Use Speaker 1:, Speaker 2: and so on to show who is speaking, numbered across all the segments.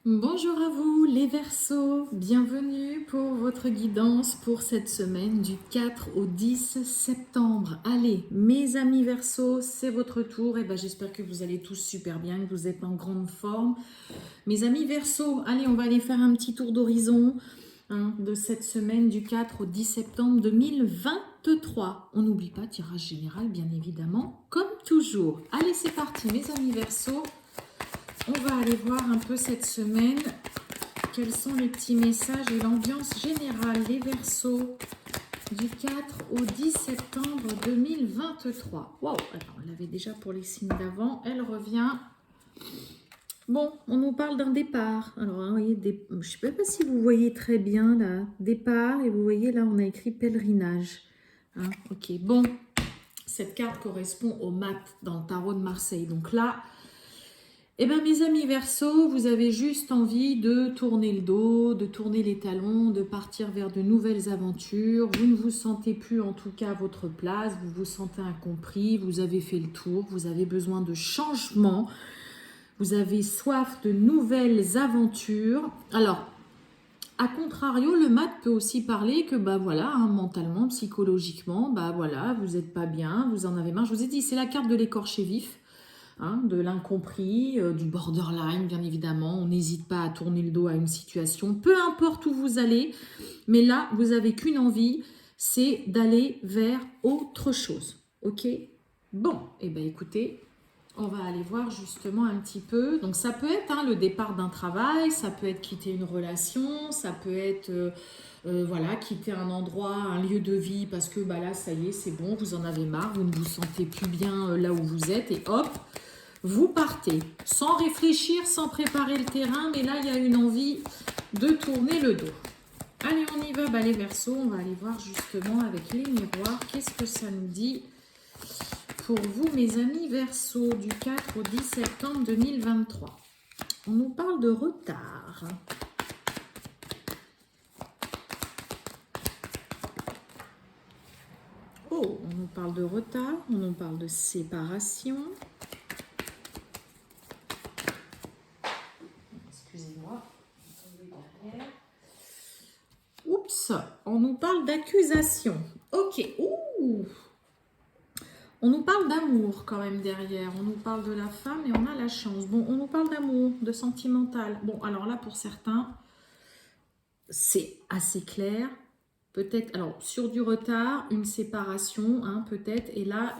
Speaker 1: Bonjour à vous les Verseaux, bienvenue pour votre guidance pour cette semaine du 4 au 10 septembre. Allez, mes amis Verseaux, c'est votre tour et j'espère que vous allez tous super bien, que vous êtes en grande forme. Mes amis Verseaux, allez, on va aller faire un petit tour d'horizon de cette semaine du 4 au 10 septembre 2023. On n'oublie pas, tirage général bien évidemment, comme toujours. Allez, c'est parti mes amis Verseaux. On va aller voir un peu cette semaine quels sont les petits messages et l'ambiance générale des Verseaux du 4 au 10 septembre 2023. Wow, alors on l'avait déjà pour les signes d'avant, elle revient. Bon, on nous parle d'un départ. Alors, vous voyez, je ne sais pas si vous voyez très bien là, départ, et vous voyez là, on a écrit pèlerinage. Ok, bon, cette carte correspond au mat dans le tarot de Marseille. Donc là, eh bien, mes amis Verseaux, vous avez juste envie de tourner le dos, de tourner les talons, de partir vers de nouvelles aventures. Vous ne vous sentez plus en tout cas à votre place, vous vous sentez incompris, vous avez fait le tour, vous avez besoin de changement, vous avez soif de nouvelles aventures. Alors, à contrario, le mat peut aussi parler que mentalement, psychologiquement, vous n'êtes pas bien, vous en avez marre. Je vous ai dit, c'est la carte de l'écorché vif. De l'incompris, du borderline, bien évidemment. On n'hésite pas à tourner le dos à une situation, peu importe où vous allez, mais là, vous n'avez qu'une envie, c'est d'aller vers autre chose. Ok? Bon, écoutez, on va aller voir justement un petit peu. Donc ça peut être le départ d'un travail, ça peut être quitter une relation, ça peut être quitter un endroit, un lieu de vie parce que là ça y est, c'est bon, vous en avez marre, vous ne vous sentez plus bien là où vous êtes et hop, vous partez sans réfléchir, sans préparer le terrain, mais là il y a une envie de tourner le dos. Allez, on y va, les Verseaux, on va aller voir justement avec les miroirs, qu'est-ce que ça nous dit pour vous, mes amis Verseaux, du 4 au 10 septembre 2023. On nous parle de retard. Oh, on nous parle de retard, on nous parle de séparation. Excusez-moi. Oups, on nous parle d'accusation. Ok, ouh. On nous parle d'amour quand même derrière. On nous parle de la femme et on a la chance. Bon, on nous parle d'amour, de sentimental. Bon, alors là, pour certains, c'est assez clair. Peut-être, alors sur du retard, une séparation, peut-être. Et là,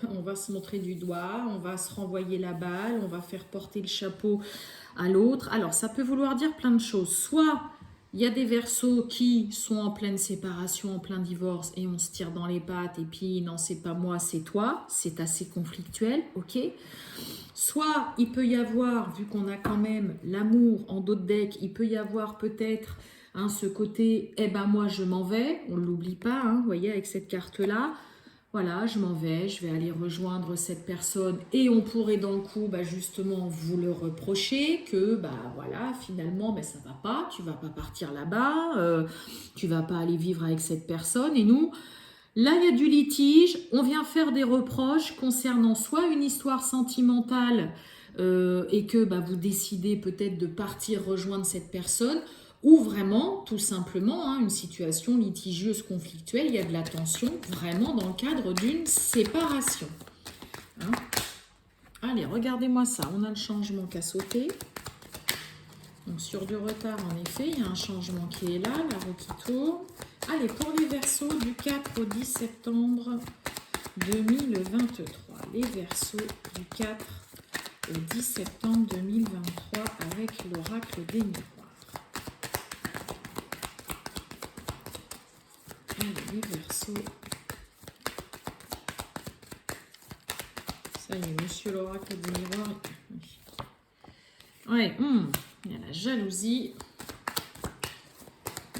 Speaker 1: on va se montrer du doigt, on va se renvoyer la balle, on va faire porter le chapeau à l'autre. Alors, ça peut vouloir dire plein de choses. Soit il y a des Verseaux qui sont en pleine séparation, en plein divorce, et on se tire dans les pattes, et puis non, c'est pas moi, c'est toi. C'est assez conflictuel, ok. Soit il peut y avoir, vu qu'on a quand même l'amour en dos de deck, il peut y avoir peut-être ce côté, moi je m'en vais, on ne l'oublie pas, vous voyez, avec cette carte-là. Voilà, je m'en vais, je vais aller rejoindre cette personne et on pourrait dans le coup justement vous le reprocher que finalement ça va pas, tu vas pas partir là-bas, tu vas pas aller vivre avec cette personne et nous, là il y a du litige, on vient faire des reproches concernant soit une histoire sentimentale et que vous décidez peut-être de partir rejoindre cette personne ou vraiment, tout simplement, une situation litigieuse, conflictuelle, il y a de la tension, vraiment dans le cadre d'une séparation. Allez, regardez-moi ça, on a le changement qui a sauté. Donc sur du retard, en effet, il y a un changement qui est là, la roue qui tourne. Allez, pour les Verseaux, du 4 au 10 septembre 2023. Les Verseaux, du 4 au 10 septembre 2023, avec l'oracle des miroirs. Les Verseaux. Ça y est, monsieur l'oracle des miroirs. Ouais, il y a la jalousie.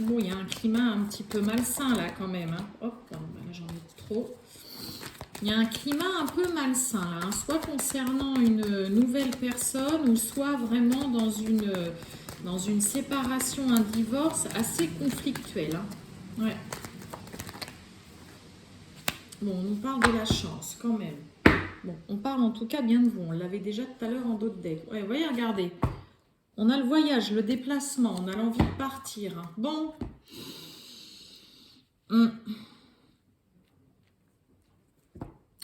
Speaker 1: Bon, il y a un climat un petit peu malsain là quand même. Hop, là j'en ai trop. Il y a un climat un peu malsain là, soit concernant une nouvelle personne ou soit vraiment dans une séparation, un divorce assez conflictuel. Ouais. Bon, on nous parle de la chance quand même. Bon, on parle en tout cas bien de vous. On l'avait déjà tout à l'heure en dos de deck. Ouais, voyez, regardez. On a le voyage, le déplacement, on a l'envie de partir. Bon.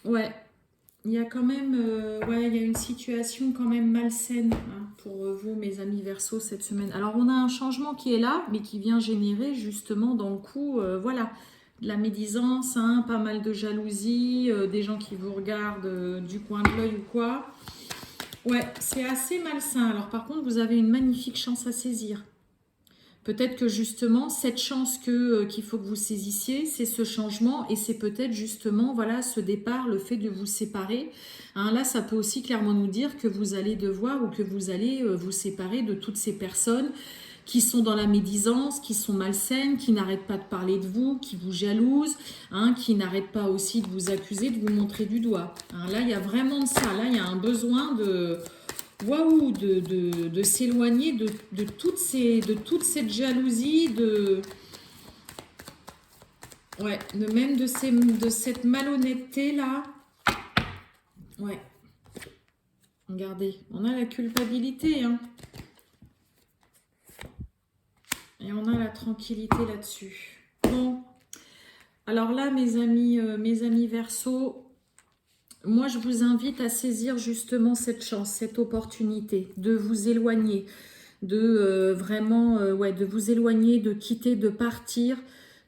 Speaker 1: Ouais. Il y a quand même, ouais, il y a une situation quand même malsaine hein, pour vous, mes amis Verseau, cette semaine. Alors, on a un changement qui est là, mais qui vient générer justement dans le coup, voilà, de la médisance, hein, pas mal de jalousie, des gens qui vous regardent du coin de l'œil ou quoi. Ouais, c'est assez malsain. Alors, par contre, vous avez une magnifique chance à saisir. Peut-être que justement, cette chance qu'il faut que vous saisissiez, c'est ce changement et c'est peut-être justement voilà, ce départ, le fait de vous séparer. Hein, là, ça peut aussi clairement nous dire que vous allez devoir ou que vous allez vous séparer de toutes ces personnes qui sont dans la médisance, qui sont malsaines, qui n'arrêtent pas de parler de vous, qui vous jalousent, hein, qui n'arrêtent pas aussi de vous accuser, de vous montrer du doigt. Hein, là, il y a vraiment de ça. Là, il y a un besoin de... Waouh, de s'éloigner de toute cette jalousie, ouais, même de cette malhonnêteté-là. Ouais, regardez, on a la culpabilité, hein. Et on a la tranquillité là-dessus. Bon, alors là, mes amis Verseau, moi, je vous invite à saisir justement cette chance, cette opportunité de vous éloigner, de vraiment, ouais, de vous éloigner, de quitter, de partir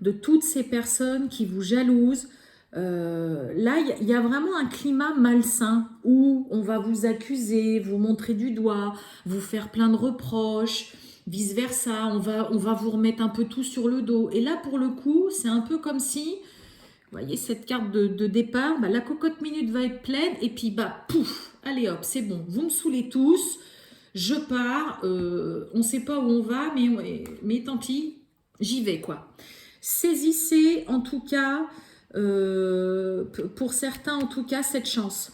Speaker 1: de toutes ces personnes qui vous jalousent. Là, il y a vraiment un climat malsain où on va vous accuser, vous montrer du doigt, vous faire plein de reproches, vice-versa. On va vous remettre un peu tout sur le dos. Et là, pour le coup, c'est un peu comme si... Vous voyez cette carte de départ, bah, la cocotte minute va être pleine et puis bah pouf, allez hop, c'est bon, vous me saoulez tous, je pars, on ne sait pas où on va, mais tant pis, j'y vais quoi. Saisissez en tout cas, pour certains en tout cas, cette chance.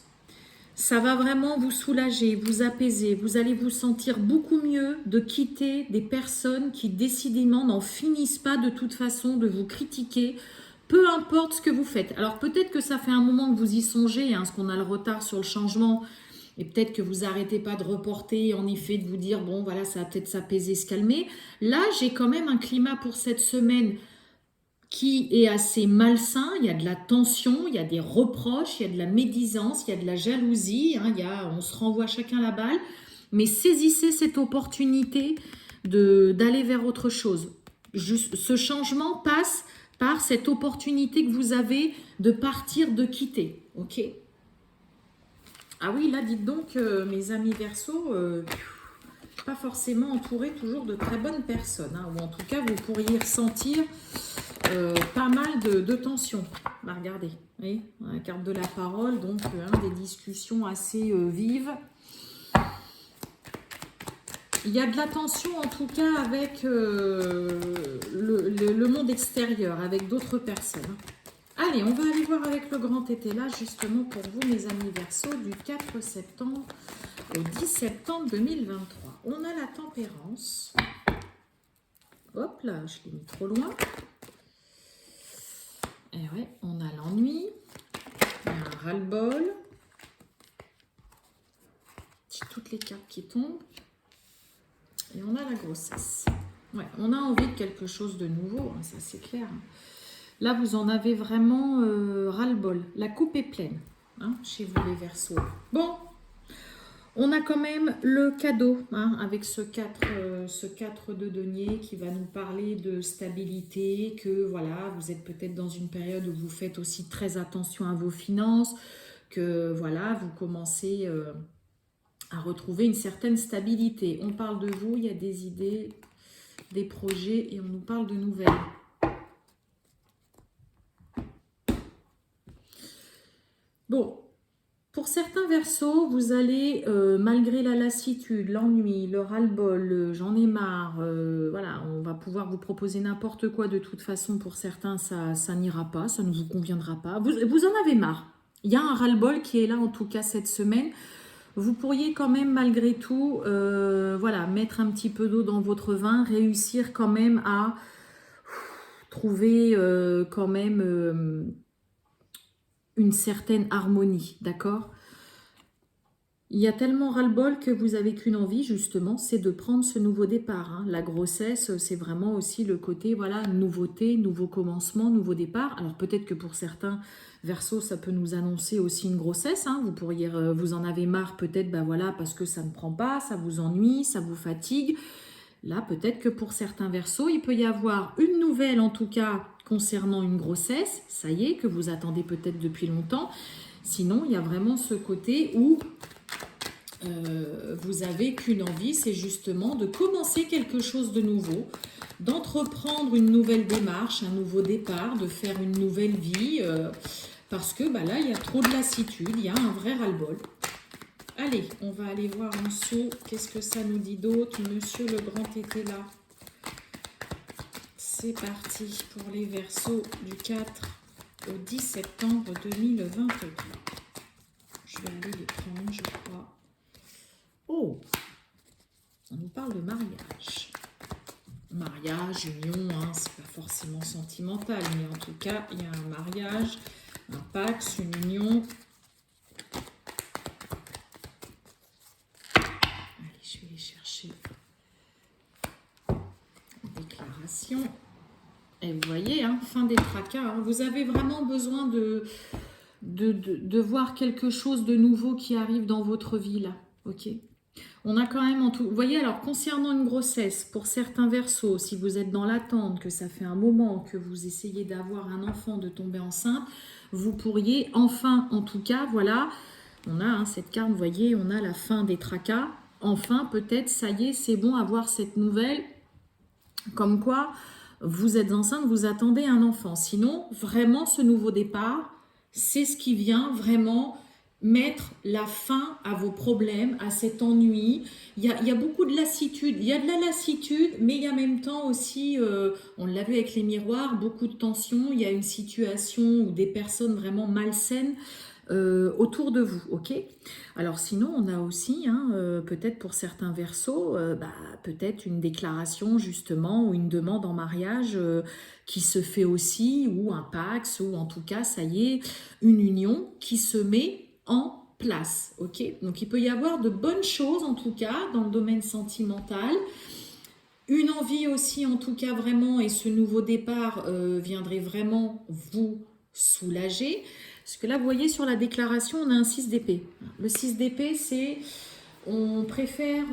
Speaker 1: Ça va vraiment vous soulager, vous apaiser, vous allez vous sentir beaucoup mieux de quitter des personnes qui décidément n'en finissent pas de toute façon de vous critiquer, peu importe ce que vous faites. Alors peut-être que ça fait un moment que vous y songez, hein, parce qu'on a le retard sur le changement, et peut-être que vous n'arrêtez pas de reporter, en effet, de vous dire, bon voilà, ça va peut-être s'apaiser, se calmer. Là, j'ai quand même un climat pour cette semaine qui est assez malsain, il y a de la tension, il y a des reproches, il y a de la médisance, il y a de la jalousie, hein, on se renvoie chacun la balle, mais saisissez cette opportunité d'aller vers autre chose. Ce changement passe par cette opportunité que vous avez de partir, de quitter. Ok. Ah oui, là, dites donc, mes amis Verseau, pas forcément entourés toujours de très bonnes personnes, hein, ou en tout cas, vous pourriez ressentir pas mal de tension. Bah, regardez, vous voyez, la carte de la parole, donc des discussions assez vives. Il y a de la tension en tout cas avec le monde extérieur, avec d'autres personnes. Allez, on va aller voir avec le grand tété là, justement pour vous, mes amis Verseau, du 4 septembre au 10 septembre 2023. On a la tempérance. Hop là, je l'ai mis trop loin. Et ouais, on a l'ennui, il y a un ras-le-bol, toutes les cartes qui tombent, et on a la grossesse. Ouais, on a envie de quelque chose de nouveau, hein, ça c'est clair. Là, vous en avez vraiment ras-le-bol. La coupe est pleine, hein, chez vous les Verseaux. Bon, on a quand même le cadeau, hein, avec ce 4 de denier qui va nous parler de stabilité, que voilà, vous êtes peut-être dans une période où vous faites aussi très attention à vos finances, que voilà, vous commencez à retrouver une certaine stabilité. On parle de vous, il y a des idées, des projets et on nous parle de nouvelles. Bon. Pour certains Verseaux, vous allez, malgré la lassitude, l'ennui, le ras-le-bol, j'en ai marre, voilà, on va pouvoir vous proposer n'importe quoi de toute façon. Pour certains, ça n'ira pas, ça ne vous conviendra pas. Vous en avez marre. Il y a un ras-le-bol qui est là, en tout cas, cette semaine. Vous pourriez quand même, malgré tout, voilà, mettre un petit peu d'eau dans votre vin, réussir quand même à trouver quand même... une certaine harmonie, d'accord? Il y a tellement ras-le-bol que vous avez qu'une envie, justement, c'est de prendre ce nouveau départ, hein. La grossesse, c'est vraiment aussi le côté, voilà, nouveauté, nouveau commencement, nouveau départ. Alors peut-être que pour certains Verseaux, ça peut nous annoncer aussi une grossesse, hein. Vous pourriez, vous en avez marre peut-être, ben voilà, parce que ça ne prend pas, ça vous ennuie, ça vous fatigue. Là, peut-être que pour certains Verseaux, il peut y avoir une nouvelle, en tout cas, concernant une grossesse. Ça y est, que vous attendez peut-être depuis longtemps. Sinon, il y a vraiment ce côté où vous avez qu'une envie, c'est justement de commencer quelque chose de nouveau, d'entreprendre une nouvelle démarche, un nouveau départ, de faire une nouvelle vie, parce que bah, là, il y a trop de lassitude, il y a un vrai ras-le-bol. Allez, on va aller voir en dessous, qu'est-ce que ça nous dit d'autre? Monsieur le Grand était là. C'est parti pour les Verseaux du 4 au 10 septembre 2023. Je vais aller les prendre, je crois. Oh, on nous parle de mariage. Mariage, union, hein, c'est pas forcément sentimental, mais en tout cas, il y a un mariage, un pax, une union. Allez, je vais aller chercher une déclaration. Et vous voyez, hein, fin des tracas, hein, vous avez vraiment besoin de voir quelque chose de nouveau qui arrive dans votre vie, là, ok? On a quand même en tout... Vous voyez, alors, concernant une grossesse, pour certains Verseaux, si vous êtes dans l'attente, que ça fait un moment que vous essayez d'avoir un enfant, de tomber enceinte, vous pourriez enfin, en tout cas, voilà, on a hein, cette carte, vous voyez, on a la fin des tracas. Enfin, peut-être, ça y est, c'est bon, avoir cette nouvelle, comme quoi vous êtes enceinte, vous attendez un enfant. Sinon, vraiment, ce nouveau départ, c'est ce qui vient vraiment mettre la fin à vos problèmes, à cet ennui. Il y a beaucoup de lassitude. Il y a de la lassitude, mais il y a en même temps aussi, on l'a vu avec les miroirs, beaucoup de tension. Il y a une situation où des personnes vraiment malsaines autour de vous, ok? Alors sinon, on a aussi, hein, peut-être pour certains Verseaux, peut-être une déclaration justement ou une demande en mariage qui se fait aussi, ou un pax, ou en tout cas, ça y est, une union qui se met en place, ok? Donc il peut y avoir de bonnes choses en tout cas dans le domaine sentimental. Une envie aussi en tout cas vraiment, et ce nouveau départ viendrait vraiment vous soulager. Parce que là, vous voyez, sur la déclaration, on a un 6 d'épée. Le 6 d'épée, c'est on préfère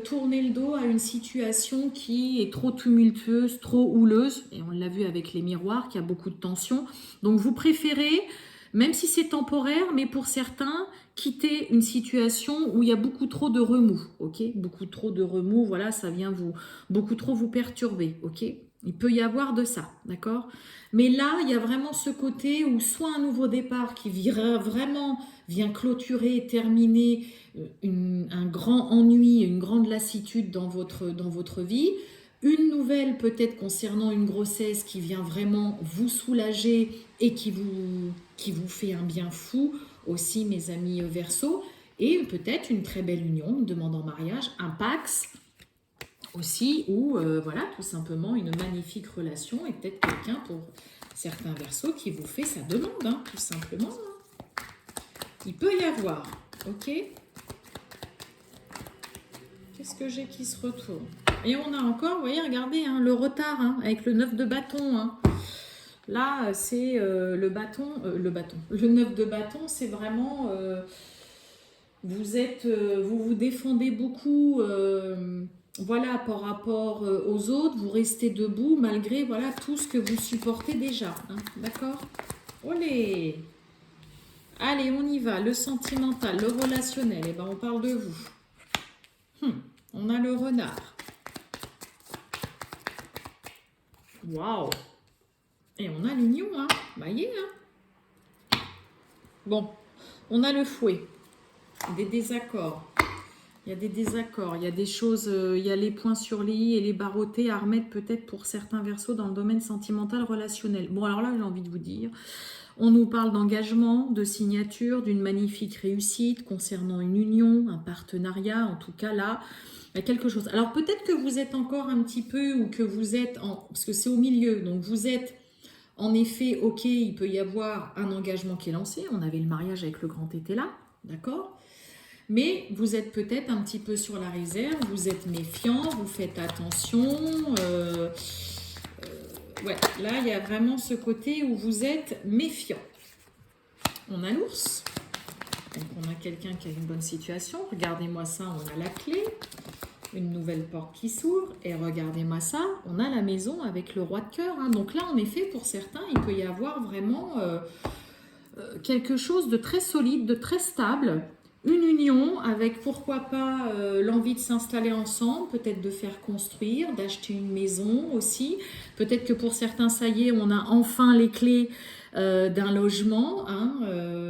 Speaker 1: tourner le dos à une situation qui est trop tumultueuse, trop houleuse. Et on l'a vu avec les miroirs, qu'il y a beaucoup de tension. Donc, vous préférez, même si c'est temporaire, mais pour certains, quitter une situation où il y a beaucoup trop de remous. Ok, beaucoup trop de remous, voilà, ça vient beaucoup trop vous perturber. Ok, il peut y avoir de ça, d'accord? Mais là, il y a vraiment ce côté où soit un nouveau départ qui vient clôturer et terminer un grand ennui, une grande lassitude dans votre vie, une nouvelle peut-être concernant une grossesse qui vient vraiment vous soulager et qui vous fait un bien fou aussi, mes amis Verseaux, et peut-être une très belle union, une demande en mariage, un pax, aussi, ou voilà, tout simplement une magnifique relation, et peut-être quelqu'un pour certains Verseaux qui vous fait sa demande, hein, tout simplement. Hein. Il peut y avoir, ok? Qu'est-ce que j'ai qui se retourne? Et on a encore, vous voyez, regardez, hein, le retard, hein, avec le 9 de bâton. Hein. Là, c'est le 9 de bâton, c'est vraiment... vous vous défendez beaucoup... voilà, par rapport aux autres, vous restez debout malgré voilà, tout ce que vous supportez déjà. Hein, d'accord? Olé! Allez, on y va. Le sentimental, le relationnel. Eh ben, on parle de vous. On a le renard. Waouh! Et on a l'union, hein? Voyez, hein? Bon, on a le fouet. Des désaccords. Il y a des désaccords, il y a des choses, il y a les points sur les i et les barreautés à remettre peut-être pour certains Verseaux dans le domaine sentimental relationnel. Bon, alors là, j'ai envie de vous dire, on nous parle d'engagement, de signature, d'une magnifique réussite concernant une union, un partenariat, en tout cas là, il y a quelque chose. Alors peut-être que vous êtes encore un petit peu, ou que vous êtes, parce que c'est au milieu, donc vous êtes en effet, ok, il peut y avoir un engagement qui est lancé, on avait le mariage avec le grand été là, d'accord ? Mais vous êtes peut-être un petit peu sur la réserve, vous êtes méfiant, vous faites attention. Ouais, là, il y a vraiment ce côté où vous êtes méfiant. On a l'ours. Donc, on a quelqu'un qui a une bonne situation. Regardez-moi ça, on a la clé. Une nouvelle porte qui s'ouvre. Et regardez-moi ça, on a la maison avec le roi de cœur. Hein. Donc là, en effet, pour certains, il peut y avoir vraiment quelque chose de très solide, de très stable. Une union avec, pourquoi pas, l'envie de s'installer ensemble, peut-être de faire construire, d'acheter une maison aussi. Peut-être que pour certains, ça y est, on a enfin les clés d'un logement. Hein,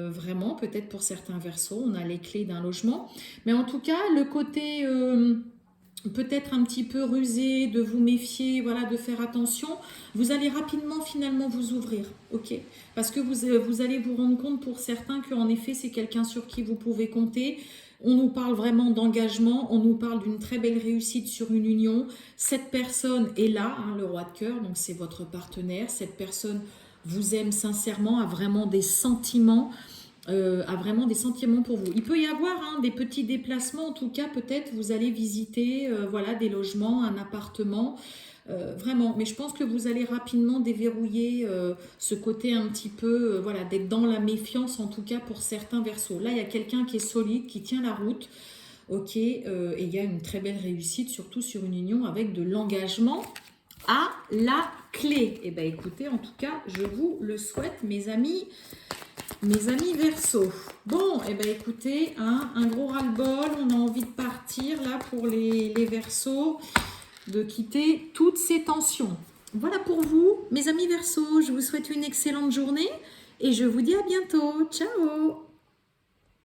Speaker 1: vraiment, peut-être pour certains Verseaux, on a les clés d'un logement. Mais en tout cas, le côté peut-être un petit peu rusé, de vous méfier, voilà, de faire attention, vous allez rapidement finalement vous ouvrir, ok? Parce que vous allez vous rendre compte pour certains qu'en effet c'est quelqu'un sur qui vous pouvez compter. On nous parle vraiment d'engagement, on nous parle d'une très belle réussite sur une union. Cette personne est là, hein, le roi de cœur, donc c'est votre partenaire. Cette personne vous aime sincèrement, a vraiment des sentiments. Pour vous. Il peut y avoir des petits déplacements, en tout cas peut-être vous allez visiter voilà, des logements, un appartement, vraiment. Mais je pense que vous allez rapidement déverrouiller ce côté un petit peu, voilà, d'être dans la méfiance, en tout cas pour certains Verseaux. Là, il y a quelqu'un qui est solide, qui tient la route, ok, et il y a une très belle réussite, surtout sur une union avec de l'engagement à la clé. Et bien écoutez, en tout cas, je vous le souhaite, mes amis Verseaux. Bon, et ben écoutez, hein, un gros ras-le-bol, on a envie de partir là pour les Verseaux, de quitter toutes ces tensions. Voilà pour vous, mes amis Verseaux, je vous souhaite une excellente journée et je vous dis à bientôt. Ciao!